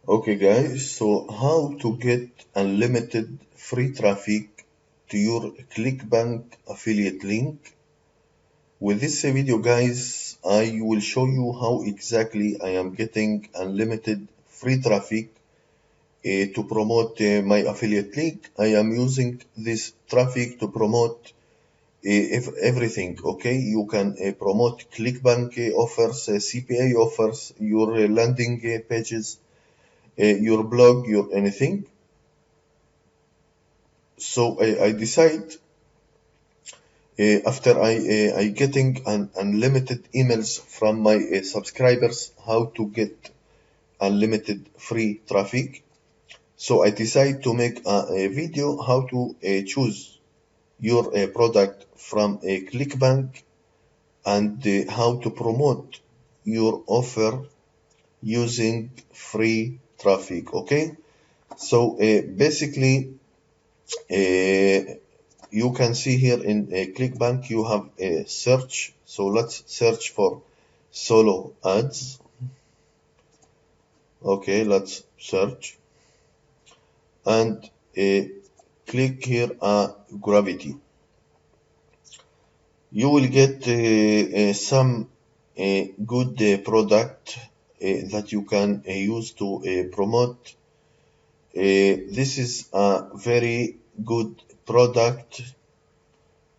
Okay guys, so how to get unlimited free traffic to your Clickbank affiliate link. With this video guys, I will show you how exactly I am getting unlimited free traffic to promote my affiliate link. I am using this traffic to promote everything. Okay, you can promote Clickbank offers, CPA offers, your landing pages, your blog, your anything. So I decide after I getting unlimited emails from my subscribers how to get unlimited free traffic. So I decide to make a video how to choose your product from a Clickbank and how to promote your offer using free traffic. Okay, so basically you can see here in Clickbank you have a search. So let's search for solo ads. Okay, let's search and click here gravity. You will get some good product that you can use to promote. This is a very good product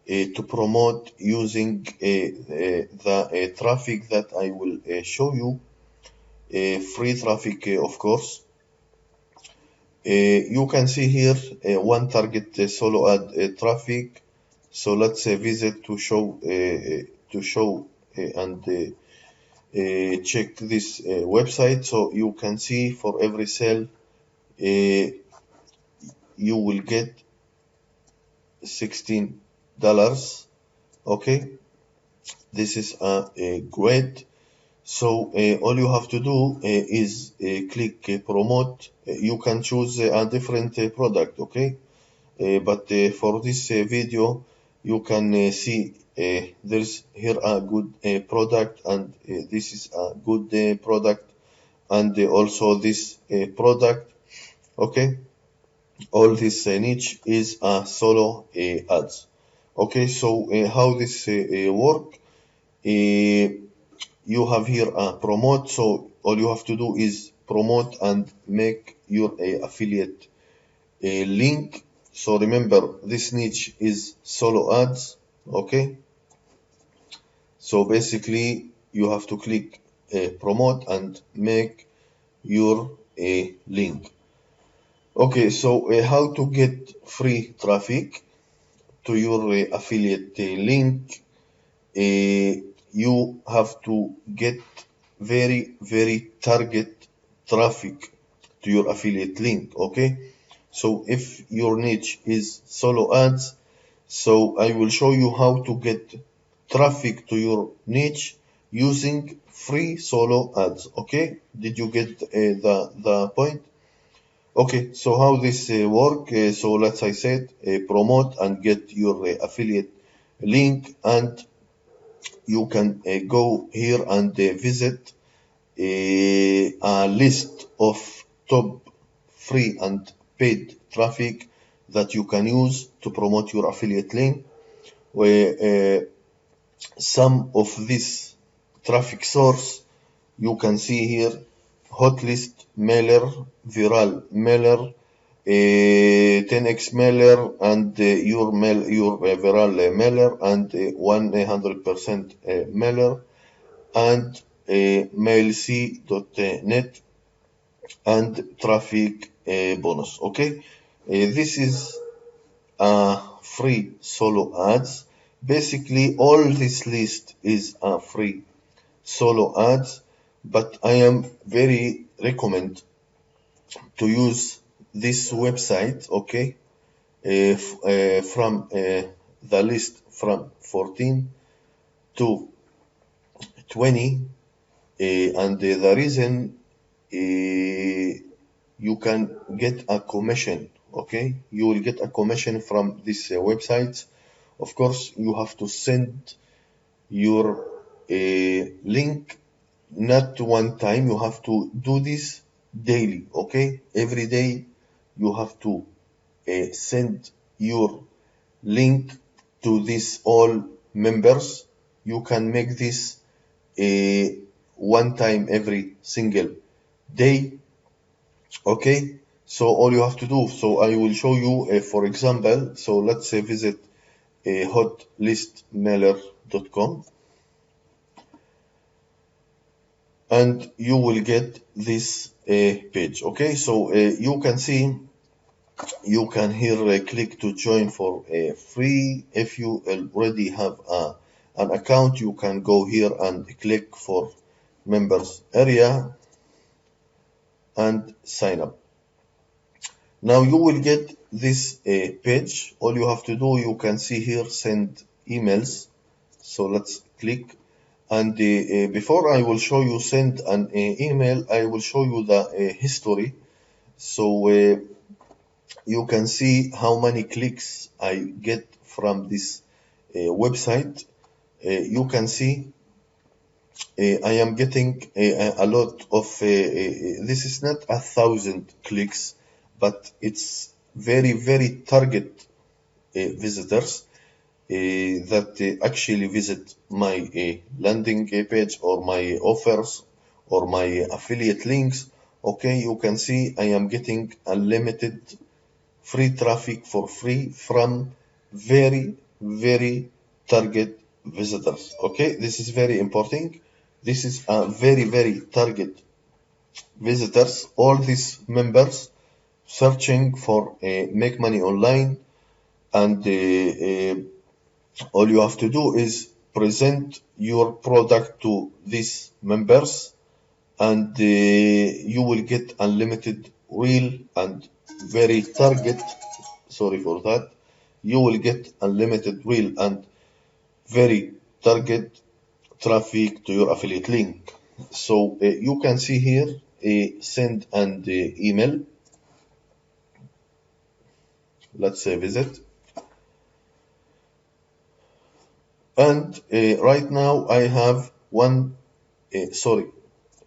to promote using the traffic that I will show you, free traffic of course. You can see here one target solo ad traffic. So let's visit to show and check this website. So you can see for every sale you will get $16. Okay, this is a great. So all you have to do is click promote. You can choose a different product, okay? But for this video, you can see there's here a good product, and this is a good product, and also this product, okay? All this niche is a solo ads. Okay, so how this work? You have here a promote, so all you have to do is promote and make your affiliate link. So remember, this niche is solo ads. Okay, so basically you have to click promote and make your link. Okay, so how to get free traffic to your affiliate link? You have to get very target traffic to your affiliate link. Okay, so if your niche is solo ads, so I will show you how to get traffic to your niche using free solo ads. Okay, did you get the point? Okay, so how this work? So let's I said promote and get your affiliate link, and you can go here and visit a list of top free and paid traffic that you can use to promote your affiliate link, where some of this traffic source you can see here: hotlist mailer, viral mailer, 10x mailer, and your viral mailer, and 100% mailer, and mailc.net, and traffic bonus. Okay, this is free solo ads. Basically, all this list is free solo ads, but I am very recommend to use this website. Okay, from the list from 14 to 20, and the reason you can get a commission. Okay, you will get a commission from this website. Of course, you have to send your link not one time. You have to do this daily. Okay, every day you have to send your link to this all members. You can make this one time every single day. Okay, so all you have to do, so I will show you for example. So let's say visit hotlistmailer.com, and you will get this page. Okay, so you can see, you can here click to join for free. If you already have an account, you can go here and click for members area and sign up. Now you will get this page. All you have to do, you can see here send emails. So let's click, and before I will show you send an email, I will show you the history. So you can see how many clicks I get from this website. You can see I am getting a lot of this is not 1,000 clicks, but it's very target visitors that actually visit my landing page or my offers or my affiliate links. Okay, you can see I am getting unlimited free traffic for free from very target visitors. Okay, this is very important. This is a very target visitors. All these members searching for make money online, and all you have to do is present your product to these members, and you will get unlimited real and very target, sorry for that, you will get unlimited real and very target traffic to your affiliate link. So you can see here send and email. Let's visit, and right now I have one sorry,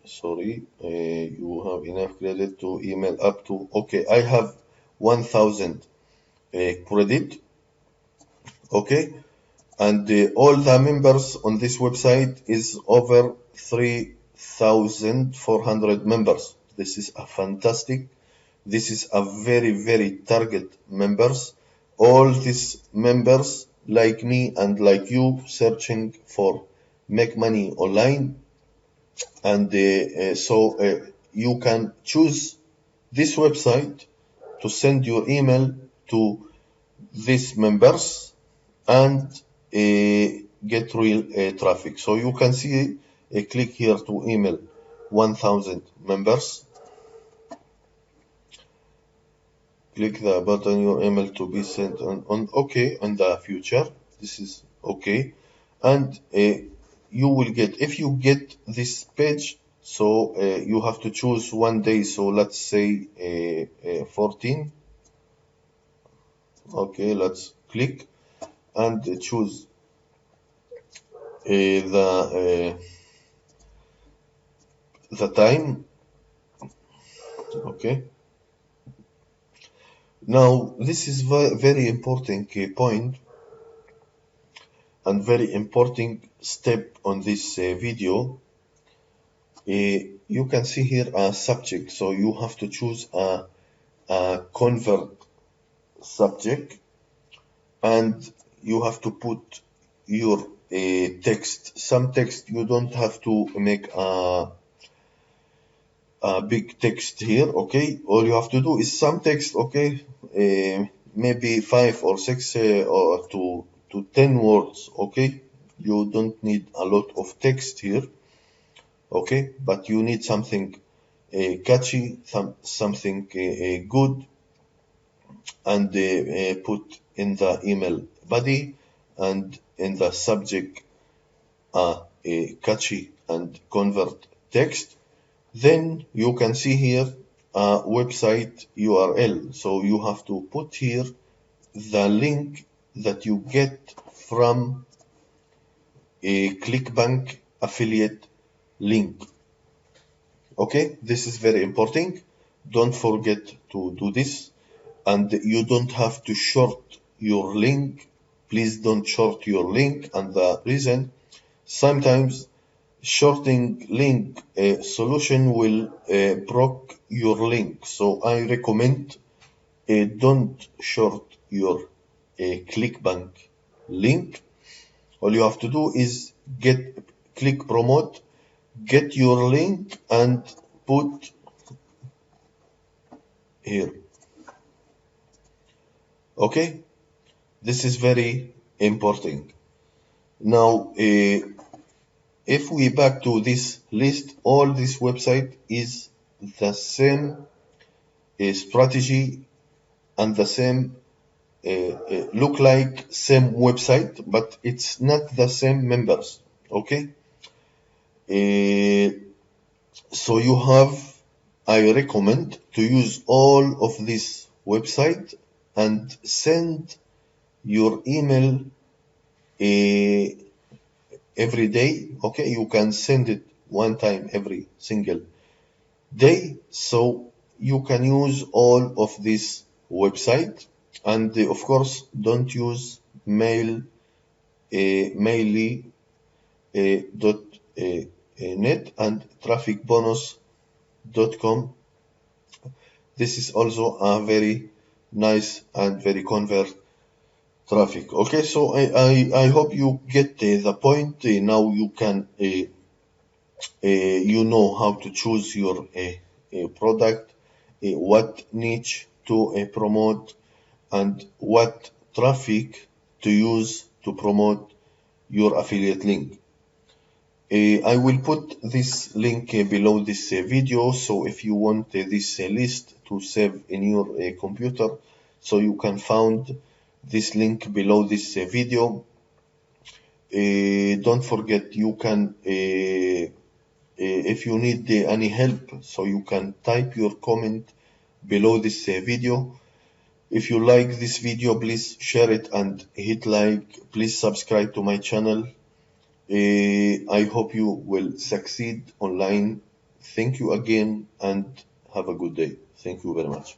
you have enough credit to email up to, okay, I have 1,000 credit. Okay, and all the members on this website is over 3,400 members. This is a fantastic, this is a very target members. All these members like me and like you searching for make money online, and so you can choose this website to send your email to these members and get real traffic. So you can see click here to email 1,000 members. Click the button your email to be sent on okay in the future. This is okay, and you will get, if you get this page, so you have to choose one day. So let's say 14. Okay, let's click and choose the time. Okay, now this is very important point and very important step on this video. You can see here a subject, so you have to choose a convert subject, and you have to put your text. Some text you don't have to make a big text here. Okay, all you have to do is some text. Okay, maybe 5 or 6 or to 10 words. Okay, you don't need a lot of text here. Okay, but you need something catchy, something good, and put in the email body and in the subject a catchy and convert text. Then you can see here a website URL. So you have to put here the link that you get from a Clickbank affiliate link. Okay, this is very important. Don't forget to do this. And you don't have to short your link. Please don't short your link. And the reason, sometimes shorting link solution will block your link. So I recommend don't short your Clickbank link. All you have to do is click promote, get your link and put here. Okay, this is very important. Now, if we back to this list, all this website is the same strategy and the same look like same website, but it's not the same members. Okay, uh, so you have, I recommend to use all of this website and send your email uh, every day. Okay, you can send it one time every single day, so you can use all of this website. And of course, don't use maily dot net and traficbonus.com. This is also a very nice and very convert traffic. Okay, so I hope you get the point. Now you can you know how to choose your product, what niche to promote, and what traffic to use to promote your affiliate link. I will put this link below this video, so if you want this list to save in your computer, so you can find this link below this video. Don't forget, you can if you need any help, so you can type your comment below this video. If you like this video, please share it and hit like. Please subscribe to my channel. I hope you will succeed online. Thank you again and have a good day. Thank you very much.